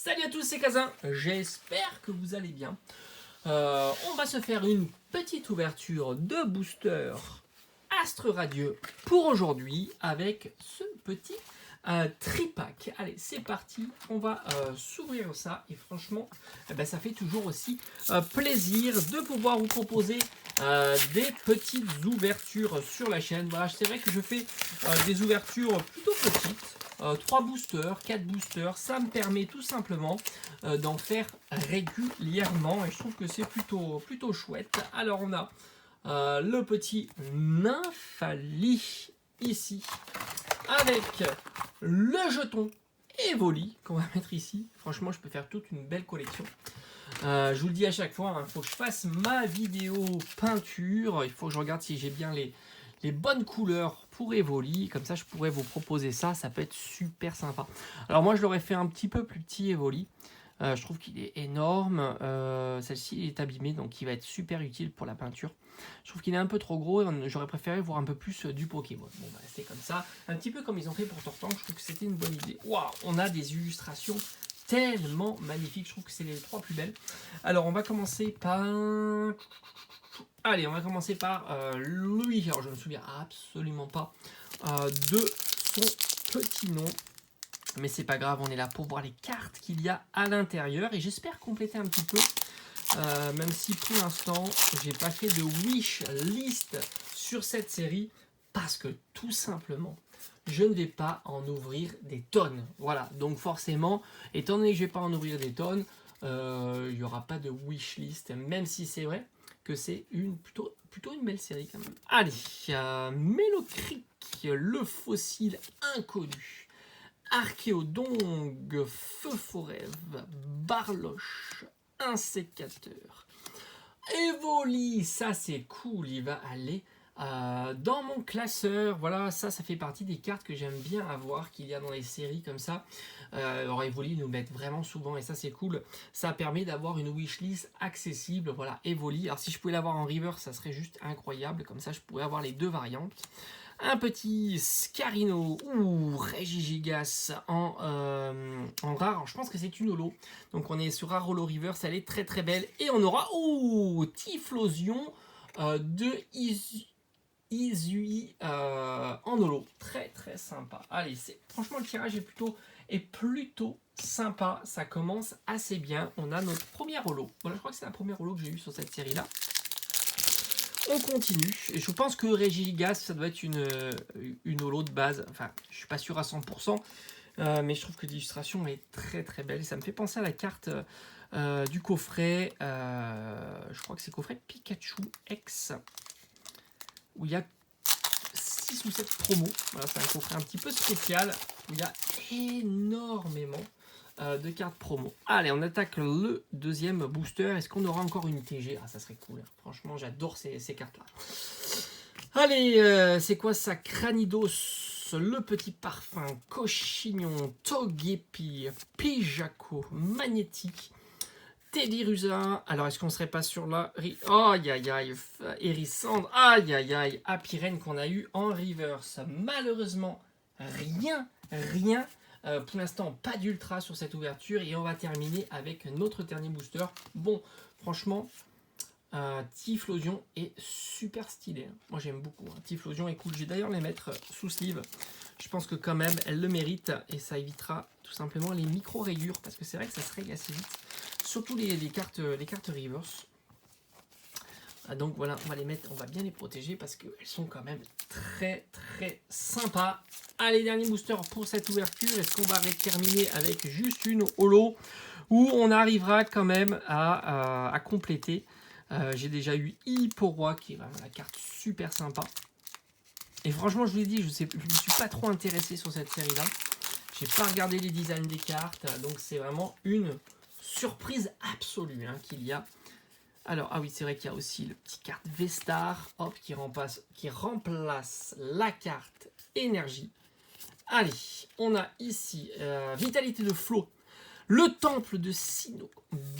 Salut à tous, c'est Kazin, j'espère que vous allez bien. On va se faire une petite ouverture de booster Astre Radieux pour aujourd'hui avec ce petit tripack. Allez, c'est parti, on va s'ouvrir ça et franchement, ça fait toujours aussi plaisir de pouvoir vous proposer des petites ouvertures sur la chaîne. Voilà, c'est vrai que je fais des ouvertures plutôt petites. 3 boosters, 4 boosters, ça me permet tout simplement d'en faire régulièrement et je trouve que c'est plutôt chouette. Alors on a le petit Nymphali ici avec le jeton Evoli qu'on va mettre ici. Franchement, je peux faire toute une belle collection. Je vous le dis à chaque fois, il faut que je fasse ma vidéo peinture. Il faut que je regarde si j'ai bien les bonnes couleurs pour Evoli. Comme ça, je pourrais vous proposer ça. Ça peut être super sympa. Alors moi, je l'aurais fait un petit peu plus petit Evoli. Je trouve qu'il est énorme. Celle-ci est abîmée, donc il va être super utile pour la peinture. Je trouve qu'il est un peu trop gros. J'aurais préféré voir un peu plus du Pokémon. Bon, c'est comme ça. Un petit peu comme ils ont fait pour Tortank. Je trouve que c'était une bonne idée. Waouh, on a des illustrations tellement magnifiques. Je trouve que c'est les 3 plus belles. Alors, on va commencer par... Allez, on va commencer par lui. Alors, je ne me souviens absolument pas de son petit nom. Mais c'est pas grave, on est là pour voir les cartes qu'il y a à l'intérieur. Et j'espère compléter un petit peu. Même si pour l'instant, j'ai pas fait de wish list sur cette série. Parce que tout simplement, je ne vais pas en ouvrir des tonnes. Voilà, donc forcément, étant donné que je ne vais pas en ouvrir des tonnes, il n'y aura pas de wish list. Même si c'est vrai que c'est plutôt une belle série quand même. Allez, Mélocric, le fossile inconnu. Archéodongue, Feu Forêve, Barloche, Insécateur. Evoli, ça c'est cool, il va aller dans mon classeur. Voilà, ça fait partie des cartes que j'aime bien avoir, qu'il y a dans les séries comme ça. Alors Evoli, ils nous mettent vraiment souvent et ça c'est cool. Ça permet d'avoir une wishlist accessible. Voilà, Evoli. Alors si je pouvais l'avoir en river, ça serait juste incroyable. Comme ça, je pourrais avoir les deux variantes. Un petit Scarino ou Regigigas en rare. Alors, je pense que c'est une holo. Donc on est sur Rare Holo Reverse. Elle est très très belle. Et on aura Typhlosion de Izui en holo. Très très sympa. Allez, franchement le tirage est plutôt sympa. Ça commence assez bien. On a notre première holo. Voilà, je crois que c'est la première holo que j'ai eue sur cette série là. On continue, et je pense que Regigigas, ça doit être une holo de base, enfin je suis pas sûr à 100%, mais je trouve que l'illustration est très très belle, et ça me fait penser à la carte du coffret, je crois que c'est coffret Pikachu X, où il y a 6 ou 7 promos, voilà, c'est un coffret un petit peu spécial, où il y a énormément de cartes promo. Allez, on attaque le deuxième booster. Est-ce qu'on aura encore une TG? Ah, ça serait cool. Franchement, j'adore ces cartes-là. Allez, c'est quoi ça? Cranidos, le petit parfum, Cochignon, Togepi, Pijako, Magnétique, Teddiursa. Alors, est-ce qu'on serait pas sur la... Aïe, aïe, aïe. Hérissandre. Aïe, aïe, aïe. Apirène qu'on a eu en reverse. Malheureusement, rien. Pour l'instant, pas d'ultra sur cette ouverture. Et on va terminer avec notre dernier booster. Bon, franchement, Typhlosion est super stylé. Moi, j'aime beaucoup. Typhlosion est cool. Je vais d'ailleurs les mettre sous sleeve. Je pense que quand même, elle le mérite. Et ça évitera tout simplement les micro-rayures. Parce que c'est vrai que ça se règle assez vite. Surtout les cartes reverse. Donc voilà, on va les mettre, on va bien les protéger parce qu'elles sont quand même très très sympas. Allez, dernier booster pour cette ouverture. Est-ce qu'on va terminer avec juste une holo ou on arrivera quand même à compléter? J'ai déjà eu Hipporoi qui est vraiment la carte super sympa. Et franchement, je vous l'ai dit, je ne me suis pas trop intéressé sur cette série-là. J'ai pas regardé les designs des cartes, donc c'est vraiment une surprise absolue qu'il y a. Alors, ah oui, c'est vrai qu'il y a aussi le petit carte Vestar, hop, qui remplace la carte énergie. Allez, on a ici Vitalité de Flot, le Temple de Sinnoh,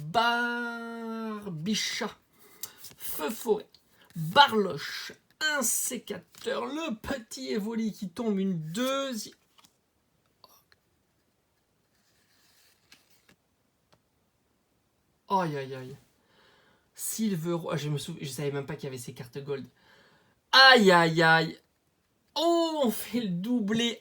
Barbicha, Feu Forêt, Barloche, Insécateur, le petit Evoli qui tombe une deuxième... Aïe, aïe, aïe. Silver... je savais même pas qu'il y avait ces cartes gold. Aïe, aïe, aïe. Oh, on fait le doublé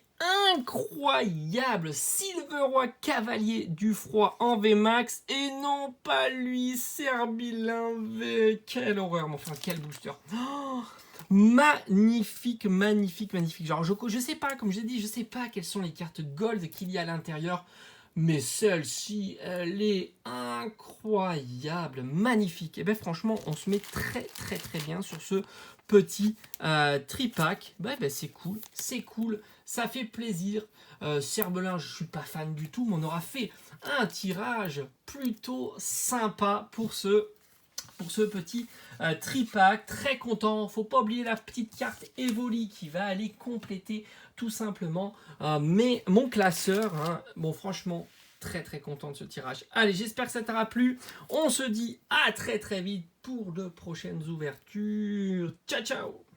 incroyable. Silveroi Cavalier du Froid en VMAX. Et non pas lui, Serbilin V. Quelle horreur, mais enfin, quel booster. Oh, magnifique, magnifique, magnifique. Genre, je sais pas, comme j'ai dit, je sais pas quelles sont les cartes gold qu'il y a à l'intérieur. Mais celle-ci, elle est incroyable, magnifique. Et bien franchement, on se met très très très bien sur ce petit tripack. C'est cool, ça fait plaisir. Cerbelin, je suis pas fan du tout, mais on aura fait un tirage plutôt sympa pour ce petit tripack. Très content. Faut pas oublier la petite carte Evoli qui va aller compléter tout simplement mon classeur. Hein. Bon, franchement, très très content de ce tirage. Allez, j'espère que ça t'aura plu. On se dit à très très vite pour de prochaines ouvertures. Ciao, ciao!